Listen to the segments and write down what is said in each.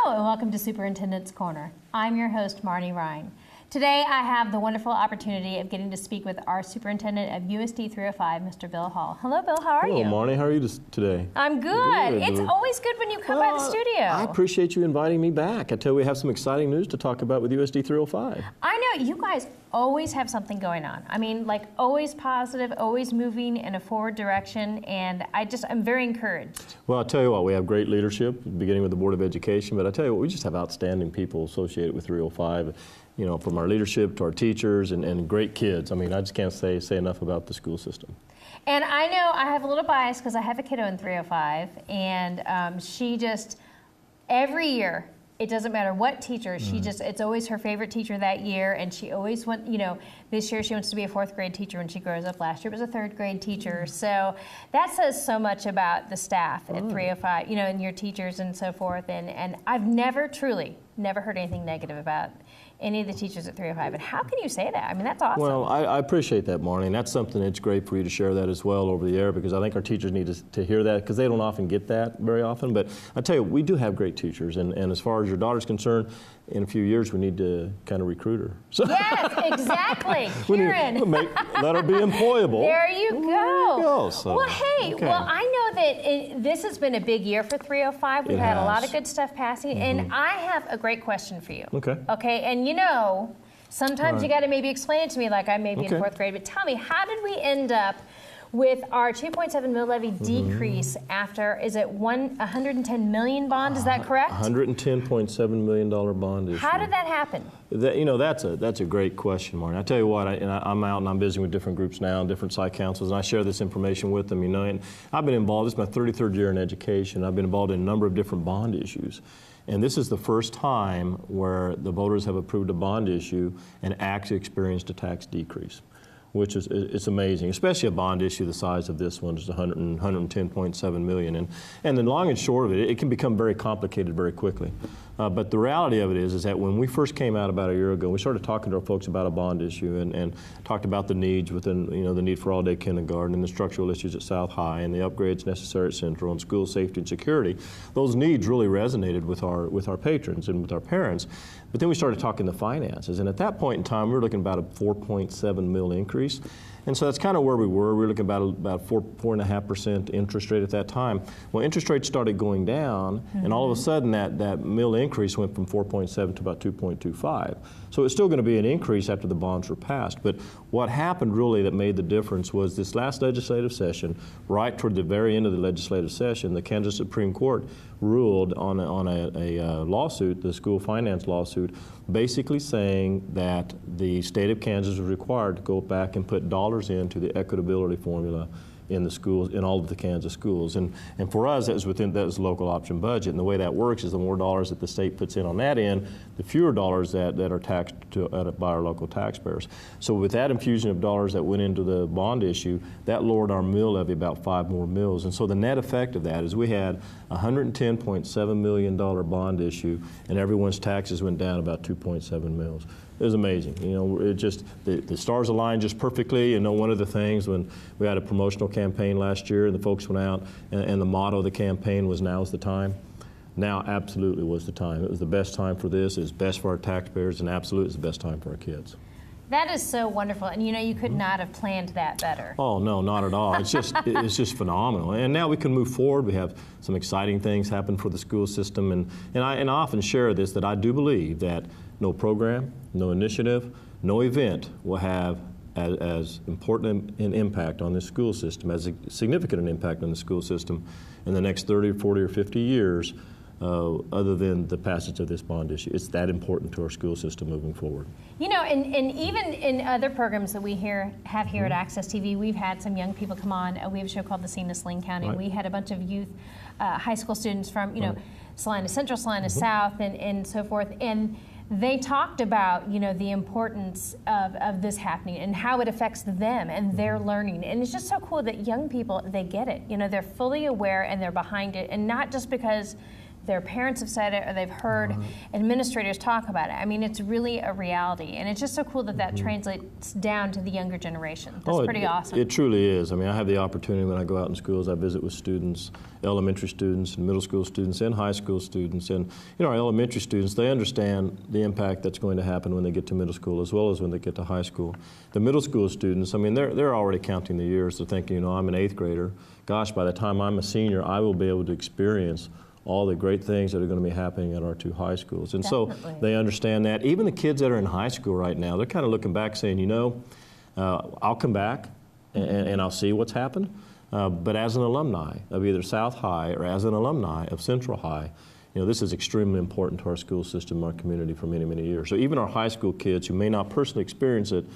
Hello and welcome to Superintendents Corner. I'm your host, Marnie Ryan. Today I have the wonderful opportunity of getting to speak with our superintendent of USD 305, Mr. Bill Hall. Hello, Bill. How are you? Hello, Marnie. How are you today? I'm good. It's always good when you come by the studio. I appreciate you inviting me back. I tell you, we have some exciting news to talk about with USD 305. I know. You guys always have something going on. I mean, like always positive, always moving in a forward direction, and I'm very encouraged. Well, I'll tell you what, we have great leadership, beginning with the Board of Education, but I tell you what, we just have outstanding people associated with 305. You know, from our leadership to our teachers and great kids. I mean, I just can't say enough about the school system. And I know I have a little bias because I have a kiddo in 305, and she just, every year, it doesn't matter what teacher, it's always her favorite teacher that year, and she always this year she wants to be a 4th grade teacher when she grows up. Last year it was a 3rd grade teacher. So that says so much about the staff at 305, and your teachers and so forth. And I've never heard anything negative about any of the teachers at 305. And how can you say that? I mean, that's awesome. Well, I appreciate that, Marnie, and that's something that's great for you to share that as well over the air, because I think our teachers need to hear that, because they don't often get that very often. But I tell you, we do have great teachers, and as far as your daughter's concerned, in a few years we need to kind of recruit her. So yes, exactly. Kieran. Let her be employable. There you go. So, well, hey, well, I know that this has been a big year for 305. We've had a lot of good stuff passing, and I have a great question for you. Okay, and sometimes you got to maybe explain it to me like I may be in 4th grade, but tell me, how did we end up with our 2.7 mill levy decrease after, is it 110 million bond, is that correct? $110.7 million bond issue. How did that happen? That's a great question, Martin. I tell you what, I'm out and I'm visiting with different groups now and different site councils, and I share this information with them, and I've been involved, this is my 33rd year in education. I've been involved in a number of different bond issues. And this is the first time where the voters have approved a bond issue and actually experienced a tax decrease, which is it's amazing, especially a bond issue the size of this one is $110.7 million. And the long and short of it, it can become very complicated very quickly. But the reality of it is that when we first came out about a year ago, we started talking to our folks about a bond issue and talked about the needs within, the need for all-day kindergarten and the structural issues at South High and the upgrades necessary at Central and school safety and security. Those needs really resonated with our patrons and with our parents. But then we started talking the finances, and at that point in time, we were looking at about a 4.7 mil increase. And so that's kind of where we were. We were looking at about 4.5% interest rate at that time. Well, interest rates started going down, and all of a sudden that mill increase went from 4.7 to about 2.25. So it's still going to be an increase after the bonds were passed. But what happened really that made the difference was this last legislative session, right toward the very end of the legislative session, the Kansas Supreme Court ruled on a lawsuit, the school finance lawsuit, basically saying that the state of Kansas was required to go back and put dollars into the equitability formula in the schools, in all of the Kansas schools. And for us, that was the local option budget. And the way that works is the more dollars that the state puts in on that end, the fewer dollars that are taxed by our local taxpayers. So with that infusion of dollars that went into the bond issue, that lowered our mill levy about 5 more mills. And so the net effect of that is we had a $110.7 million bond issue, and everyone's taxes went down about 2.7 mills. It was amazing. It just, the stars aligned just perfectly. One of the things when we had a promotional campaign last year and the folks went out and the motto of the campaign was "Now's the time." Now absolutely was the time. It was the best time for this. It's best for our taxpayers, and absolutely it's the best time for our kids. That is so wonderful, and you could not have planned that better. Oh no, not at all. It's just phenomenal. And now we can move forward. We have some exciting things happen for the school system, and I often share this, that I do believe that no program, no initiative, no event will have as important an impact on this school system, as significant an impact on the school system in the next 30 or 40 or 50 years other than the passage of this bond issue. It's that important to our school system moving forward. And even in other programs that we have here at Access TV, we've had some young people come on. We have a show called The Scene of Saline County. Right. We had a bunch of youth, high school students from, Salina Central, Salina South, and so forth. And they talked about, the importance of this happening and how it affects them and their learning. And it's just so cool that young people, they get it. They're fully aware and they're behind it. And not just because their parents have said it or they've heard administrators talk about it. I mean, it's really a reality, and it's just so cool that that translates down to the younger generation. That's pretty awesome. It truly is. I mean, I have the opportunity when I go out in schools, I visit with students, elementary students and middle school students and high school students. And our elementary students, they understand the impact that's going to happen when they get to middle school as well as when they get to high school. The middle school students, I mean, they're already counting the years. They're thinking, I'm an 8th grader. Gosh, by the time I'm a senior, I will be able to experience all the great things that are going to be happening at our 2 high schools. And Definitely. so they understand that. Even the kids that are in high school right now, they're kind of looking back saying, I'll come back and I'll see what's happened. But as an alumni of either South High or as an alumni of Central High, this is extremely important to our school system, our community for many, many years. So even our high school kids who may not personally experience it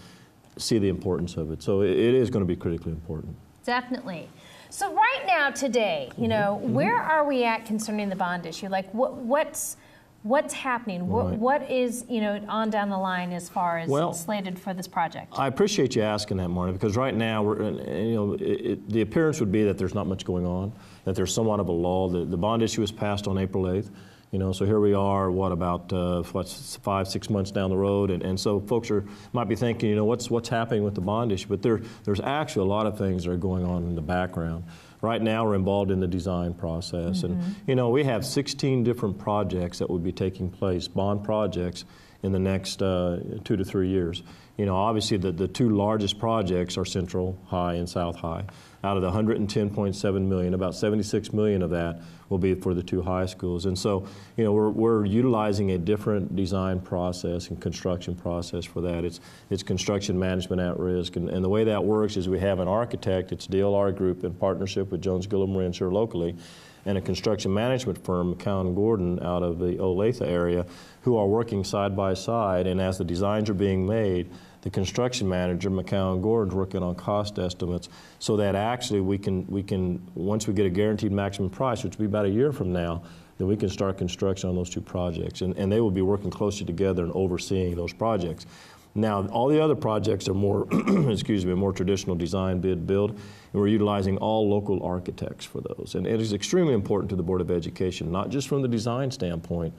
see the importance of it. So it is going to be critically important. Definitely. So right now, today, where are we at concerning the bond issue? Like, what's happening? Right. What is, on down the line as far as slated for this project? I appreciate you asking that, Marna, because right now, the appearance would be that there's not much going on, that there's somewhat of a lull. The bond issue was passed on April 8th. So here we are, about 5-6 months down the road, and so folks might be thinking, what's happening with the bond issue? But there's actually a lot of things that are going on in the background. Right now, we're involved in the design process, and we have 16 different projects that will be taking place, bond projects, in the next 2 to 3 years. Obviously, the 2 largest projects are Central High and South High. Out of the $110.7 million, about $76 million of that will be for the 2 high schools. And so, we're utilizing a different design process and construction process for that. It's construction management at risk. And the way that works is we have an architect, it's DLR Group in partnership with Jones Gilliam Wrench here locally, and a construction management firm, McCown Gordon, out of the Olathe area, who are working side by side. And as the designs are being made, the construction manager, McCown Gordon, is working on cost estimates so that actually we can, once we get a guaranteed maximum price, which will be about a year from now, then we can start construction on those 2 projects. And they will be working closely together and overseeing those projects. Now, all the other projects are more, more traditional design, bid, build, and we're utilizing all local architects for those. And it is extremely important to the Board of Education, not just from the design standpoint,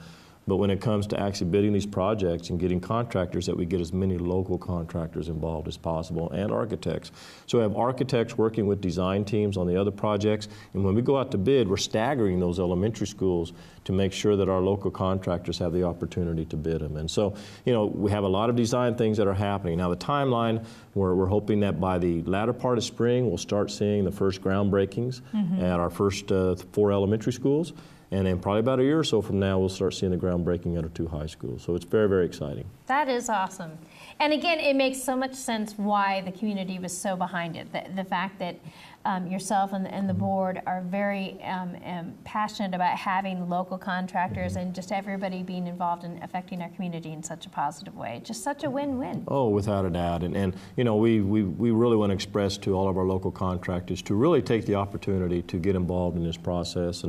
but when it comes to actually bidding these projects and getting contractors, that we get as many local contractors involved as possible, and architects. So we have architects working with design teams on the other projects, and when we go out to bid, we're staggering those elementary schools to make sure that our local contractors have the opportunity to bid them. And so, we have a lot of design things that are happening. Now, the timeline, we're hoping that by the latter part of spring, we'll start seeing the first groundbreakings at our first 4 elementary schools. And then probably about a year or so from now, we'll start seeing the groundbreaking at our 2 high schools. So it's very, very exciting. That is awesome. And again, it makes so much sense why the community was so behind it. The fact that yourself and the board are very passionate about having local contractors and just everybody being involved in affecting our community in such a positive way. Just such a win-win. Oh, without a doubt. And we really want to express to all of our local contractors to really take the opportunity to get involved in this process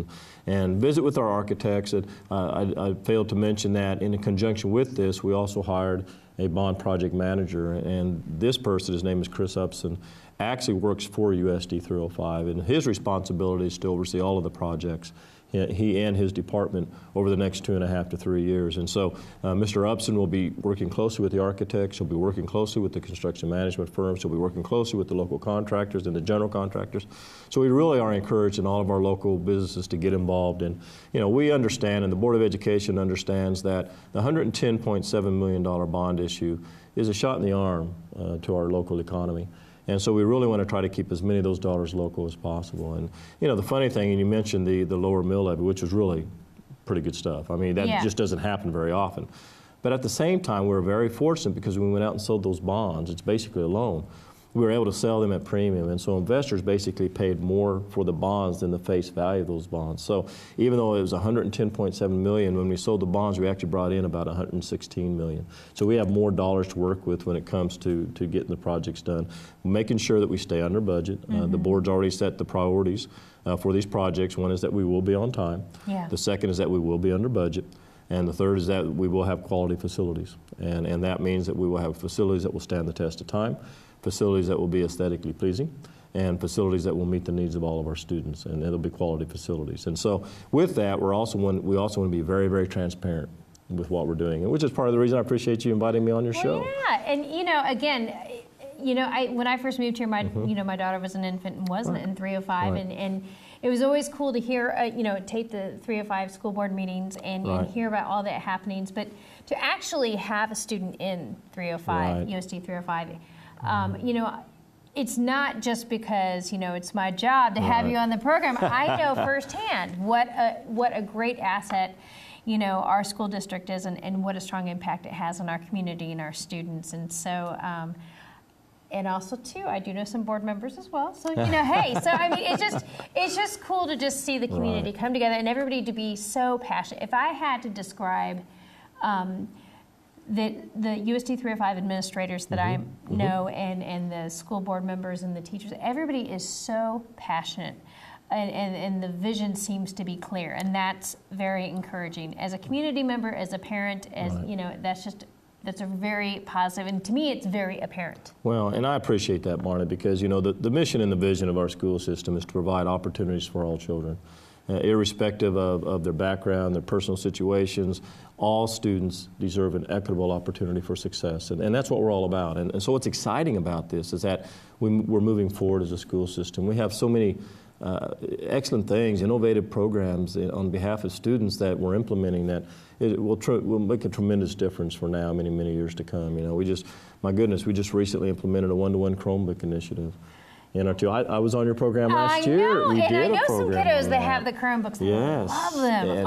and visit with our architects. I failed to mention that in conjunction with this, we also hired a bond project manager, and this person, his name is Chris Upson, actually works for USD 305, and his responsibility is to oversee all of the projects, he and his department, over the next 2.5 to 3 years. And so Mr. Upson will be working closely with the architects, he'll be working closely with the construction management firms, he'll be working closely with the local contractors and the general contractors. So we really are encouraging all of our local businesses to get involved. And we understand, and the Board of Education understands, that the $110.7 million bond issue is a shot in the arm to our local economy. And so we really want to try to keep as many of those dollars local as possible. And the funny thing, and you mentioned the lower mill levy, which was really pretty good stuff. I mean, that just doesn't happen very often. But at the same time, we were very fortunate because when we went out and sold those bonds, it's basically a loan, we were able to sell them at premium. And so investors basically paid more for the bonds than the face value of those bonds. So even though it was $110.7 million, when we sold the bonds, we actually brought in about $116 million. So we have more dollars to work with when it comes to getting the projects done, making sure that we stay under budget. The board's already set the priorities for these projects. One is that we will be on time. The second is that we will be under budget. And the third is that we will have quality facilities. And that means that we will have facilities that will stand the test of time, facilities that will be aesthetically pleasing, and facilities that will meet the needs of all of our students, and it'll be quality facilities. And so with that, we also want to be very, very transparent with what we're doing, and which is part of the reason I appreciate you inviting me on your show. Yeah, and again, when I first moved here, my my daughter was an infant and wasn't in 305, and it was always cool to hear, tape the 305 school board meetings and hear about all the happenings, but to actually have a student in 305, USD 305, it's not just because, it's my job to have you on the program. I know firsthand what a great asset, our school district is, and what a strong impact it has on our community and our students. And so, and also too, I do know some board members as well. So, hey, so I mean, it's just cool to just see the community come together and everybody to be so passionate. If I had to describe the USD 305 administrators that I know and the school board members and the teachers, everybody is so passionate. And the vision seems to be clear, and that's very encouraging. As a community member, as a parent, that's a very positive, and to me, it's very apparent. Well, and I appreciate that, Marna, because the mission and the vision of our school system is to provide opportunities for all children, irrespective of their background, their personal situations. All students deserve an equitable opportunity for success, and that's what we're all about. And so what's exciting about this is that we're moving forward as a school system. We have so many excellent things, innovative programs on behalf of students that we're implementing that will make a tremendous difference for now, many, many years to come. My goodness, we just recently implemented a one-to-one Chromebook initiative. I was on your program last year. I know some kiddos that have the Chromebooks. Yes. Love them. And,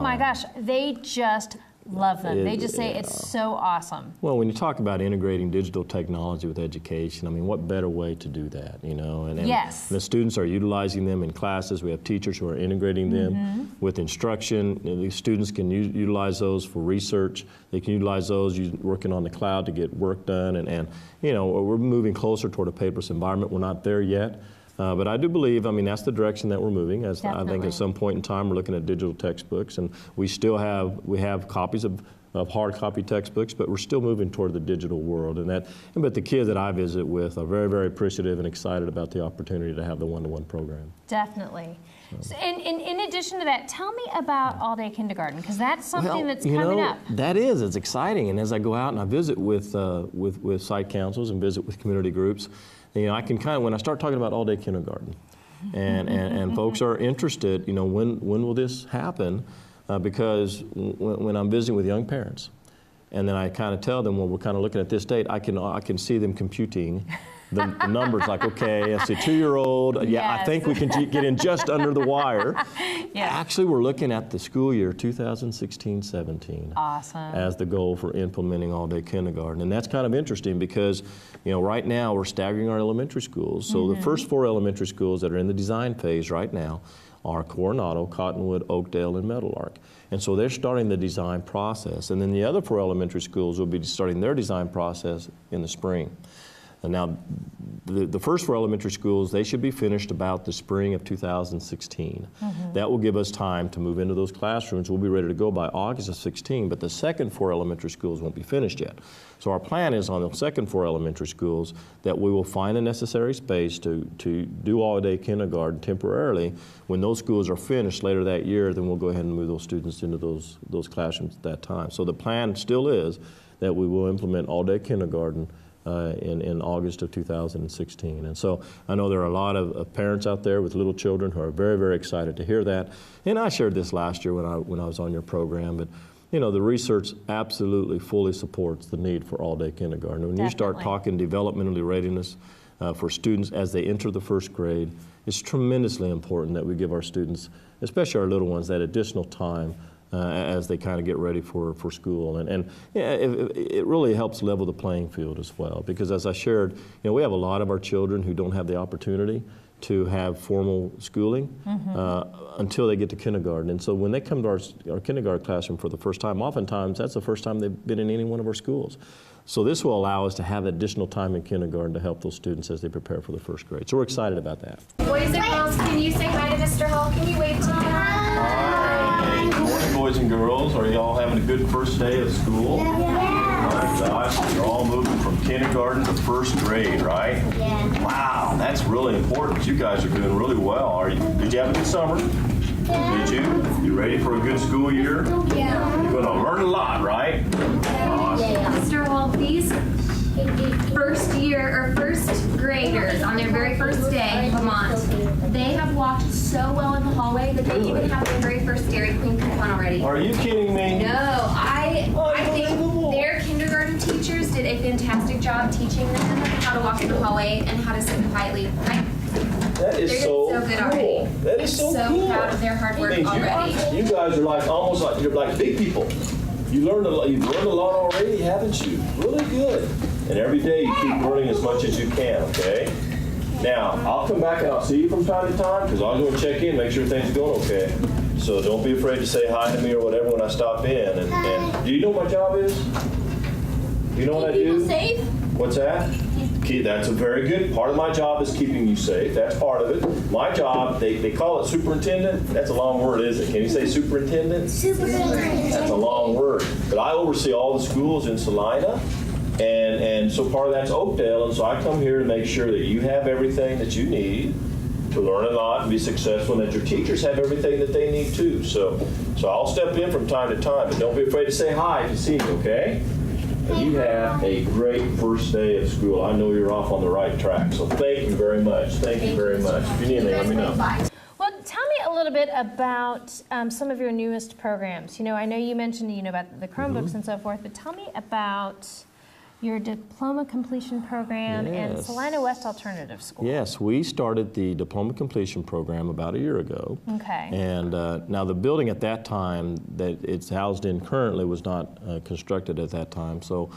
my gosh, they just love them. They just say it's so awesome. Well, when you talk about integrating digital technology with education, I mean, what better way to do that, And yes. The students are utilizing them in classes. We have teachers who are integrating them with instruction. The students can utilize those for research. They can utilize those working on the cloud to get work done. And we're moving closer toward a paperless environment. We're not there yet. But I do believe, that's the direction that we're moving. I think at some point in time we're looking at digital textbooks, and we have copies of hard copy textbooks, but we're still moving toward the digital world. But the kids that I visit with are very, very appreciative and excited about the opportunity to have the one-to-one program. Definitely. So, and in addition to that, tell me about all-day kindergarten, because that's something that's coming up. It's exciting. And as I go out and I visit with site councils and visit with community groups, I can when I start talking about all-day kindergarten, and folks are interested, when will this happen? Because when I'm visiting with young parents, and then I kind of tell them, well, we're kind of looking at this date, I can see them computing the numbers, like, okay, I see 2-year-old, I think we can get in just under the wire. Actually, we're looking at the school year 2016-17 as the goal for implementing all-day kindergarten. And that's kind of interesting because, right now we're staggering our elementary schools. So the first 4 elementary schools that are in the design phase right now are Coronado, Cottonwood, Oakdale, and Meadowlark. And so they're starting the design process. And then the other 4 elementary schools will be starting their design process in the spring. And now, the first 4 elementary schools, they should be finished about the spring of 2016. That will give us time to move into those classrooms. We'll be ready to go by August of 16, but the second 4 elementary schools won't be finished yet. So our plan is on the second 4 elementary schools that we will find the necessary space to do all-day kindergarten temporarily. When those schools are finished later that year, then we'll go ahead and move those students into those classrooms at that time. So the plan still is that we will implement all-day kindergarten in August of 2016. And so I know there are a lot of parents out there with little children who are very, very excited to hear that. And I shared this last year when I was on your program, but the research absolutely fully supports the need for all-day kindergarten. When you start talking developmentally readiness for students as they enter the first grade, it's tremendously important that we give our students, especially our little ones, that additional time as they kind of get ready for school. And it really helps level the playing field as well, because as I shared, we have a lot of our children who don't have the opportunity to have formal schooling until they get to kindergarten. And so when they come to our kindergarten classroom for the first time, oftentimes that's the first time they've been in any one of our schools. So this will allow us to have additional time in kindergarten to help those students as they prepare for the first grade. So we're excited about that. Boys and girls, can you say hi to Mr. Hall? Can you wave to him? Hi. Good morning, boys and girls. Are you all having a good first day of school? Yeah. My gosh, you're all moving from kindergarten to first grade, right? Yeah. Wow, that's really important. You guys are doing really well. Did you have a good summer? Did you? You ready for a good school year? Yeah. You're going to learn a lot, right? Awesome. Mr. Hall, these first graders on their very first day of Vermont, they have walked so well in the hallway that they even have their very first Dairy Queen coupon already. Are you kidding me? No, I think their kindergarten teachers did a fantastic job teaching them how to walk in the hallway and how to sit quietly. That is They're so so good cool. already. That is so So cool. proud of their hard work That means already. You guys are like almost like you're like big people. You've learned a lot already, haven't you? Really good. And every day you keep learning as much as you can, okay? Now, I'll come back and I'll see you from time to time because I'm going to check in, make sure things are going okay. So don't be afraid to say hi to me or whatever when I stop in. And do you know what my job is? Do you know what I do? People safe? What's that? That's a very good part of my job is keeping you safe. That's part of it. My job, they call it superintendent. That's a long word, isn't it? Can you say superintendent? Superintendent. That's a long word. But I oversee all the schools in Salina. And so part of that's Oakdale. And so I come here to make sure that you have everything that you need to learn a lot and be successful, and that your teachers have everything that they need too. So I'll step in from time to time. But don't be afraid to say hi if you see me, okay? And you have a great first day of school. I know you're off on the right track. So thank you very much. Thank you very much. If you need anything, let me know. Well, tell me a little bit about some of your newest programs. I know you mentioned, about the Chromebooks and so forth, but tell me about your diploma completion program and Yes. Salina West Alternative School. Yes, we started the diploma completion program about a year ago. Okay. And now the building at that time that it's housed in currently was not constructed at that time. So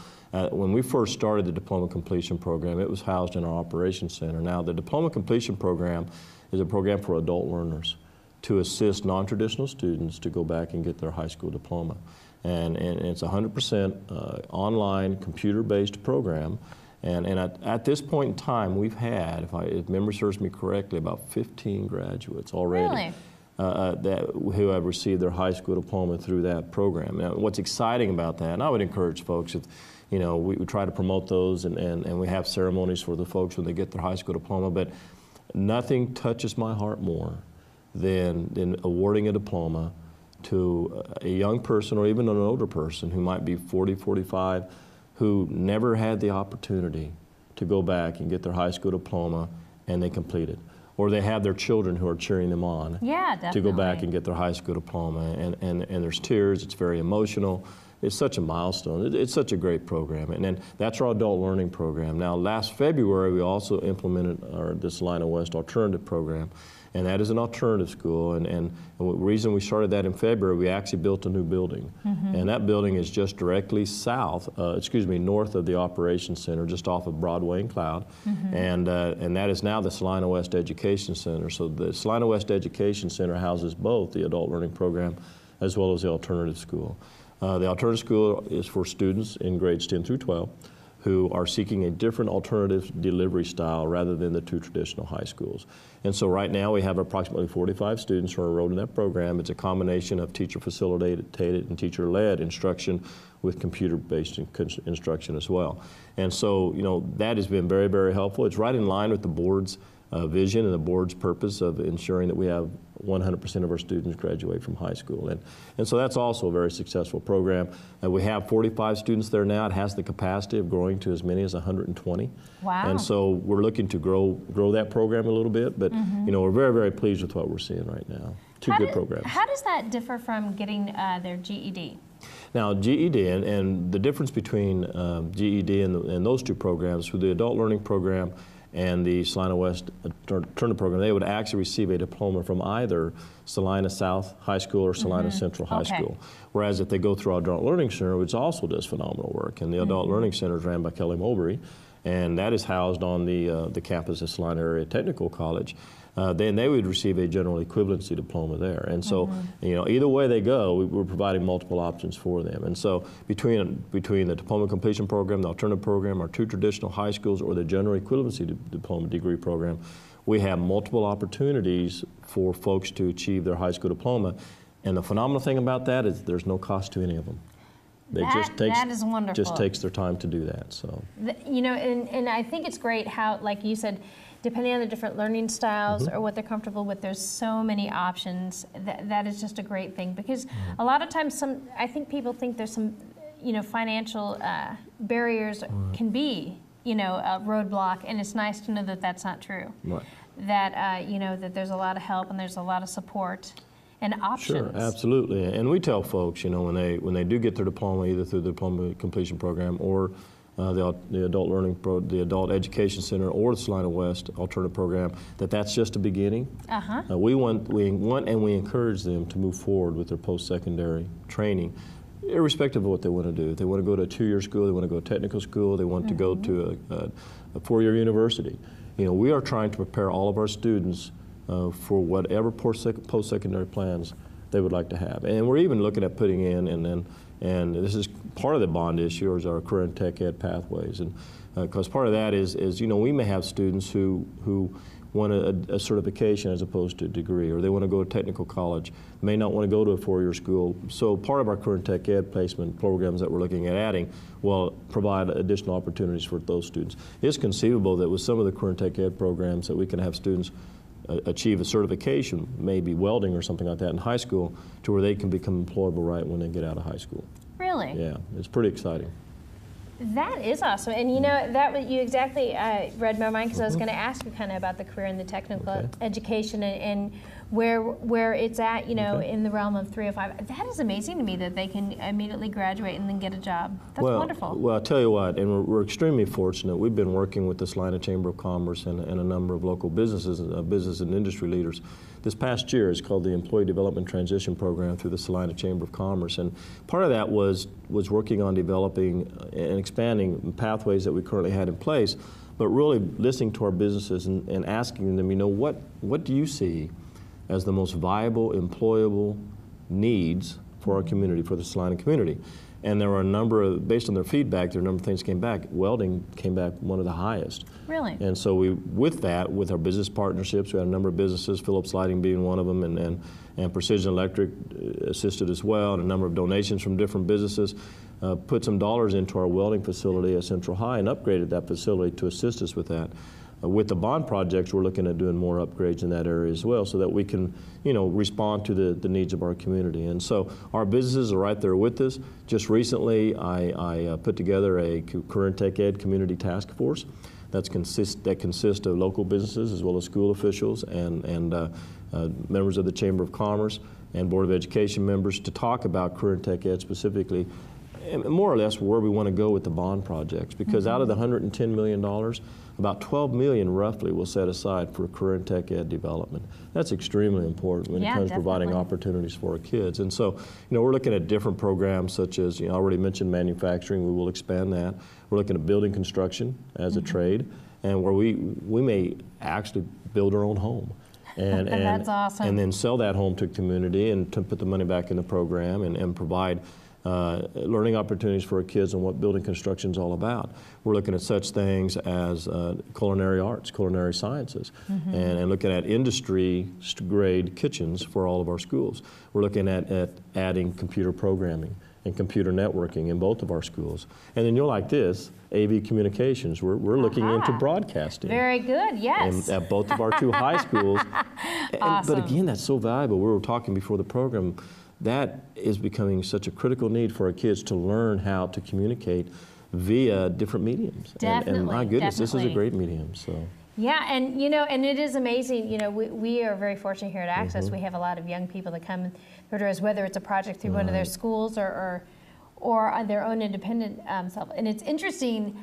when we first started the diploma completion program, it was housed in our operations center. Now the diploma completion program is a program for adult learners to assist non-traditional students to go back and get their high school diploma. And it's 100% online, computer-based program. And at this point in time, we've had, if memory serves me correctly, about 15 graduates already. Really? Who have received their high school diploma through that program. Now, what's exciting about that, and I would encourage folks, if we try to promote those, and we have ceremonies for the folks when they get their high school diploma, but nothing touches my heart more than awarding a diploma to a young person or even an older person who might be 40, 45, who never had the opportunity to go back and get their high school diploma and they complete it. Or they have their children who are cheering them on to go back and get their high school diploma. And there's tears, it's very emotional. It's such a milestone. It's such a great program. And then that's our adult learning program. Now, last February, we also implemented the Salina West Alternative Program. And that is an alternative school. And the reason we started that in February, we actually built a new building. And that building is just directly north of the Operations Center, just off of Broadway and Cloud. And that is now the Salina West Education Center. So the Salina West Education Center houses both the adult learning program as well as the alternative school. The alternative school is for students in grades 10 through 12 who are seeking a different alternative delivery style rather than the two traditional high schools. And so right now we have approximately 45 students who are enrolled in that program. It's a combination of teacher-facilitated and teacher-led instruction with computer-based instruction as well. And so, that has been very, very helpful. It's right in line with the board's vision and the board's purpose of ensuring that we have 100% of our students graduate from high school. And so that's also a very successful program. We have 45 students there now. It has the capacity of growing to as many as 120. Wow. And so we're looking to grow that program a little bit, but we're very, very pleased with what we're seeing right now. Two good programs. How does that differ from getting their GED? Now, GED, and the difference between GED and those two programs, with the adult learning program and the Salina West Alternative Program, they would actually receive a diploma from either Salina South High School or Salina Central High School. Whereas if they go through our Adult Learning Center, which also does phenomenal work, and the Adult Learning Center is ran by Kelly Mulberry, and that is housed on the campus of Salina Area Technical College, then they would receive a general equivalency diploma there. And so, either way they go, we're providing multiple options for them. And so between the diploma completion program, the alternative program, our two traditional high schools, or the general equivalency diploma degree program, we have multiple opportunities for folks to achieve their high school diploma. And the phenomenal thing about that is there's no cost to any of them. That is wonderful. Just takes their time to do that. So you know, and I think it's great how, like you said, depending on the different learning styles or what they're comfortable with, there's so many options. That is just a great thing, because a lot of times I think people think there's some, you know, financial barriers can be, you know, a roadblock, and it's nice to know that that's not true. Right. That you know, that there's a lot of help and there's a lot of support and options. Sure, absolutely. And we tell folks, you know, when they do get their diploma, either through the diploma completion program or the adult education center or the Salina West alternative program, that's just a beginning. We want and we encourage them to move forward with their post-secondary training, irrespective of what they want to do. If they want to go to a 2-year school, they want to go to technical school, they want to go to a 4-year university. You know, we are trying to prepare all of our students for whatever post-secondary plans they would like to have. And we're even looking at putting in, and this is part of the bond issue, is our career and tech ed pathways. And because part of that is, you know, we may have students who want a certification as opposed to a degree, or they want to go to technical college, may not want to go to a 4-year school. So part of our career and tech ed placement programs that we're looking at adding will provide additional opportunities for those students. It's conceivable that with some of the career and tech ed programs that we can have students achieve a certification, maybe welding or something like that in high school, to where they can become employable right when they get out of high school. Really? Yeah, it's pretty exciting. That is awesome. And you know, you exactly read my mind, because I was going to ask you kind of about the career and the technical education and where it's at, you know, in the realm of 305. That is amazing to me that they can immediately graduate and then get a job. That's wonderful. Well, I'll tell you what, and we're extremely fortunate. We've been working with the Salina Chamber of Commerce and a number of local businesses, business and industry leaders. This past year is called the Employee Development Transition Program through the Salina Chamber of Commerce, and part of that was working on developing and expanding pathways that we currently had in place, but really listening to our businesses and asking them, you know, what do you see as the most viable, employable needs for our community, for the Salina community? And there were a number of, based on their feedback, there were a number of things came back. Welding came back one of the highest. Really? And so with our business partnerships, we had a number of businesses, Phillips Lighting being one of them, and Precision Electric assisted as well, and a number of donations from different businesses. Put some dollars into our welding facility at Central High and upgraded that facility to assist us with that. With the bond projects, we're looking at doing more upgrades in that area as well, so that we can, you know, respond to the needs of our community. And so our businesses are right there with us. Just recently, I put together a Career and Tech Ed community task force that consists of local businesses as well as school officials and members of the Chamber of Commerce and Board of Education members to talk about Career and Tech Ed specifically, and more or less where we want to go with the bond projects. Because out of the $110 million, about $12 million roughly will set aside for career and tech ed development. That's extremely important when it comes to providing opportunities for our kids. And so, you know, we're looking at different programs such as, you know, I already mentioned manufacturing. We will expand that. We're looking at building construction as a trade, and where we may actually build our own home. And that's awesome. And then sell that home to the community and to put the money back in the program and provide learning opportunities for our kids and what building construction is all about. We're looking at such things as culinary arts, culinary sciences, and looking at industry-grade kitchens for all of our schools. We're looking at adding computer programming and computer networking in both of our schools. And then you'll like this, AV communications. We're looking into broadcasting. Very good, yes. At both of our two high schools. Awesome. But again, that's so valuable. We were talking before the program, that is becoming such a critical need for our kids to learn how to communicate via different mediums. Definitely, and my goodness, definitely. This is a great medium. So. Yeah, and you know, and it is amazing. You know, we are very fortunate here at Access. We have a lot of young people that come through to us, whether it's a project through one of their schools or on their own independent self. And it's interesting.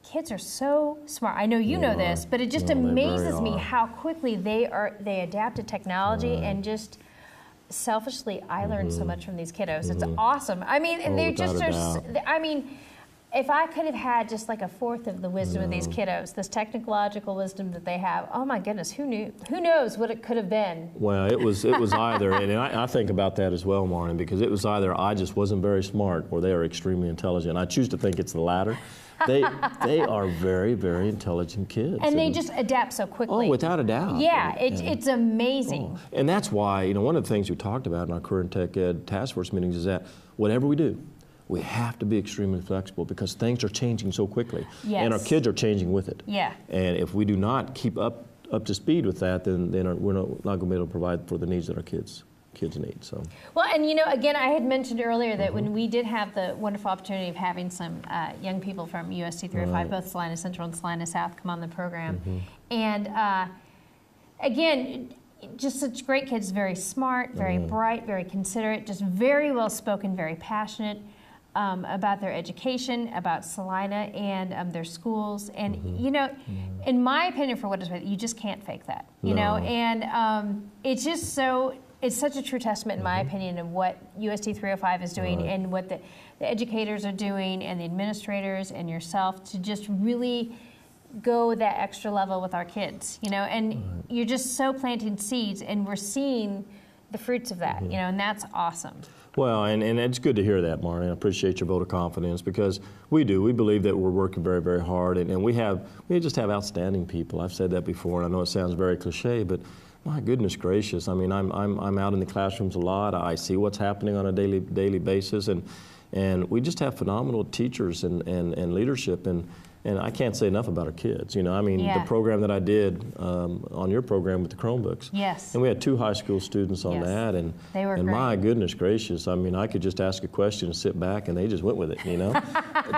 Kids are so smart. I know you know this, but it just amazes me how quickly they adapt to technology and just. Selfishly, I learned so much from these kiddos. It's awesome. I mean, and they're just, I mean, if I could have had just like a fourth of the wisdom of these kiddos, this technological wisdom that they have, oh my goodness, who knew? Who knows what it could have been? Well, it was either, and I think about that as well, Maureen, because it was either I just wasn't very smart or they are extremely intelligent. I choose to think it's the latter. They are very, very intelligent kids. And they just adapt so quickly. Oh, without a doubt. Yeah, it's amazing. Oh. And that's why, you know, one of the things we talked about in our Career and Tech Ed task force meetings is that whatever we do, we have to be extremely flexible because things are changing so quickly. Yes. And our kids are changing with it. Yeah. And if we do not keep up to speed with that, then we're not going to be able to provide for the needs that our kids need. So. Well, and again, I had mentioned earlier that when we did have the wonderful opportunity of having some young people from USD 305, both Salina Central and Salina South, come on the program, and again, just such great kids, very smart, very bright, very considerate, just very well spoken, very passionate about their education, about Salina and their schools. And, in my opinion, for what it's worth, you just can't fake that, you know? And it's just it's such a true testament, in my opinion, of what USD 305 is doing and what the educators are doing and the administrators and yourself to just really go that extra level with our kids, and you're just so planting seeds, and we're seeing the fruits of that, and that's awesome. Well, and it's good to hear that, Marnie. I appreciate your vote of confidence because we believe that we're working very, very hard, and we just have outstanding people. I've said that before, and I know it sounds very cliche, but my goodness gracious, I mean, I'm out in the classrooms a lot. I see what's happening on a daily basis, and we just have phenomenal teachers and leadership, and I can't say enough about our kids. The program that I did on your program with the Chromebooks. Yes. And we had 2 high school students on that, and they were and great. My goodness gracious, I mean, I could just ask a question and sit back, and they just went with it.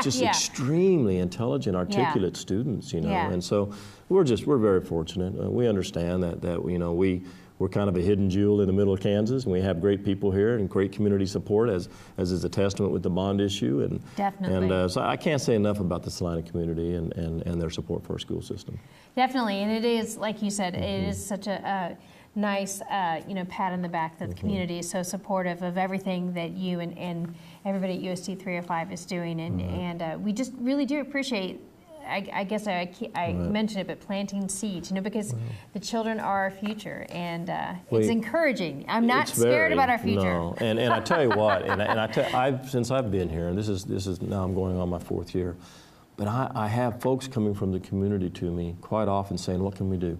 Just extremely intelligent, articulate students. And so we're very fortunate. We understand that we're kind of a hidden jewel in the middle of Kansas, and we have great people here and great community support, as is a testament with the bond issue. And definitely. And so I can't say enough about the Salina community and their support for our school system. Definitely, and it is, like you said, it is such a nice, pat on the back that the community is so supportive of everything that you and everybody at USD 305 is doing, and we just really do appreciate. I guess I mentioned it, but planting seeds, because the children are our future, and it's encouraging. I'm not scared about our future. No, and I tell you what, since I've been here, and this is now I'm going on my 4th year, but I have folks coming from the community to me quite often saying, "What can we do?"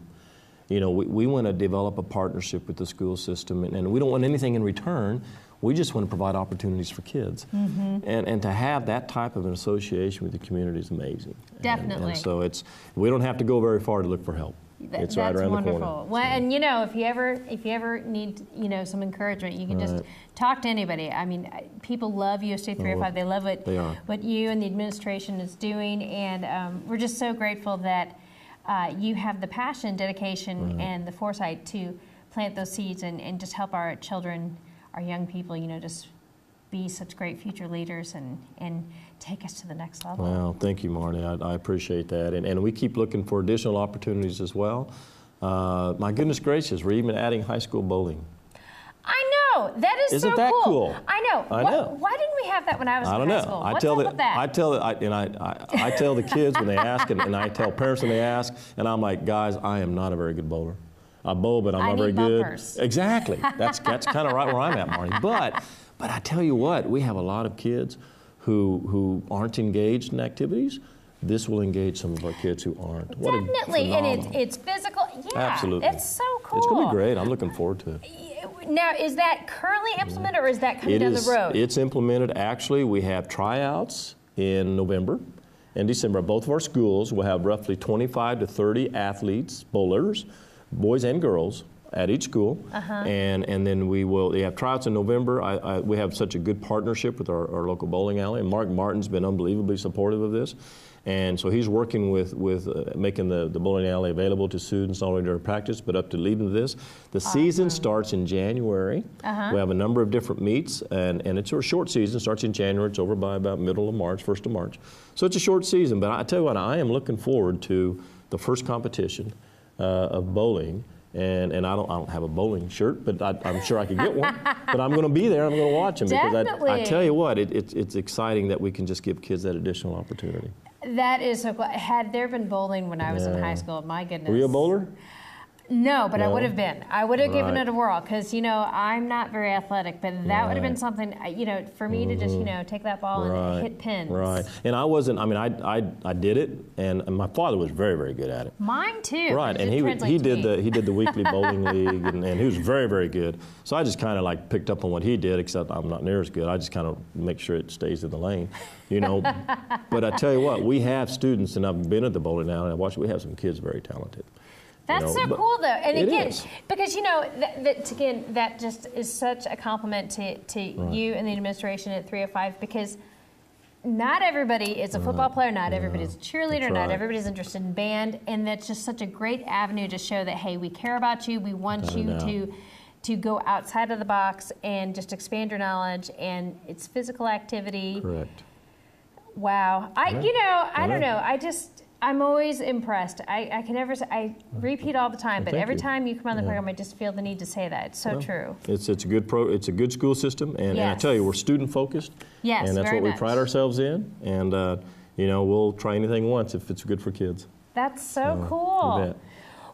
We want to develop a partnership with the school system, and we don't want anything in return. We just want to provide opportunities for kids. And to have that type of an association with the community is amazing. Definitely. And so we don't have to go very far to look for help. It's right around the corner. That's wonderful. Well, and if you ever need some encouragement, you can just talk to anybody. I mean, people love USD 305. They love what you and the administration is doing, and we're just so grateful that you have the passion, dedication, and the foresight to plant those seeds and just help our children, our young people, just be such great future leaders and take us to the next level. Well, thank you, Marty. I appreciate that. And we keep looking for additional opportunities as well. My goodness gracious, we're even adding high school bowling. I know. That is Isn't so that cool. cool? I know. I know. Why didn't we have that when I was in high school? I What's tell up with that? I tell the kids when they ask, and I tell parents when they ask, and I'm like, guys, I am not a very good bowler. I bowl, but I'm not very good. Bumpers. Exactly. That's kind of right where I'm at, Marty. But I tell you what, we have a lot of kids who aren't engaged in activities. This will engage some of our kids who aren't. Definitely, and it's physical. Yeah, absolutely. It's so cool. It's going to be great. I'm looking forward to it. Now, is that currently implemented, or is that coming down the road? It's implemented. Actually, we have tryouts in November and December. Both of our schools will have roughly 25 to 30 athletes, bowlers, boys and girls, at each school, and then we have tryouts in November. We have such a good partnership with our local bowling alley, and Mark Martin's been unbelievably supportive of this, and so he's working with making the bowling alley available to students not only during practice but up to leading to this. The season starts in January. We have a number of different meets, and it's a short season. Starts in January. It's over by about middle of March, 1st of March. So it's a short season, but I tell you what, I am looking forward to the first competition of bowling. And I don't have a bowling shirt, but I'm sure I could get one. But I'm going to be there. I'm going to watch them because I tell you what, it's exciting that we can just give kids that additional opportunity. That is so cool. Had there been bowling when I was in high school, my goodness. Were you a bowler? No, but I No? would have been. I would have given Right. it a whirl because, I'm not very athletic, but that would have been Right. something, for me to just, take that ball and hit pins. Right. And I wasn't, I did it, and my father was very, very good at it. Mine too. Right, It and translates he to did me. the weekly bowling league, and he was very, very good. So I just kind of like picked up on what he did, except I'm not near as good. I just kind of make sure it stays in the lane, But I tell you what, we have students, and I've been at the bowling now, and I watch. We have some kids very talented. That's so but cool, though. And it again, is. because that just is such a compliment to you and the administration at 305, because not everybody is a football player, not everybody's a cheerleader, That's not right. everybody's interested in band, and that's just such a great avenue to show that, hey, we care about you, we want Without a you doubt. to go outside of the box and just expand your knowledge, and it's physical activity. Correct. Wow. I don't know. I'm always impressed. I can never say, I repeat all the time, but thank every you. time you come on the program, I just feel the need to say that. It's so true. It's a good school system, and I Yes. tell you, we're student focused. Yes, and that's very what we much. pride ourselves in. And we'll try anything once if it's good for kids. That's so You cool. bet.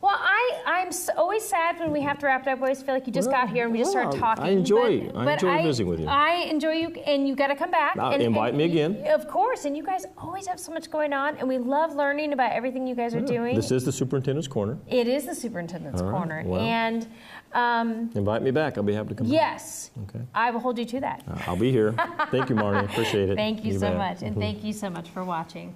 Well, I'm always sad when we have to wrap it up. I always feel like you just got here and we just started talking. I enjoy but visiting with you. I enjoy you, and you got to come back. Invite me again. Of course, and you guys always have so much going on, and we love learning about everything you guys are doing. This is the Superintendent's Corner. It is the Superintendent's All right, Corner, well. and Invite me back. I'll be happy to come back. yes, Okay. I will hold you to that. I'll be here. Thank you, Marnie. Appreciate it. Thank you so bet. much, and thank you so much for watching.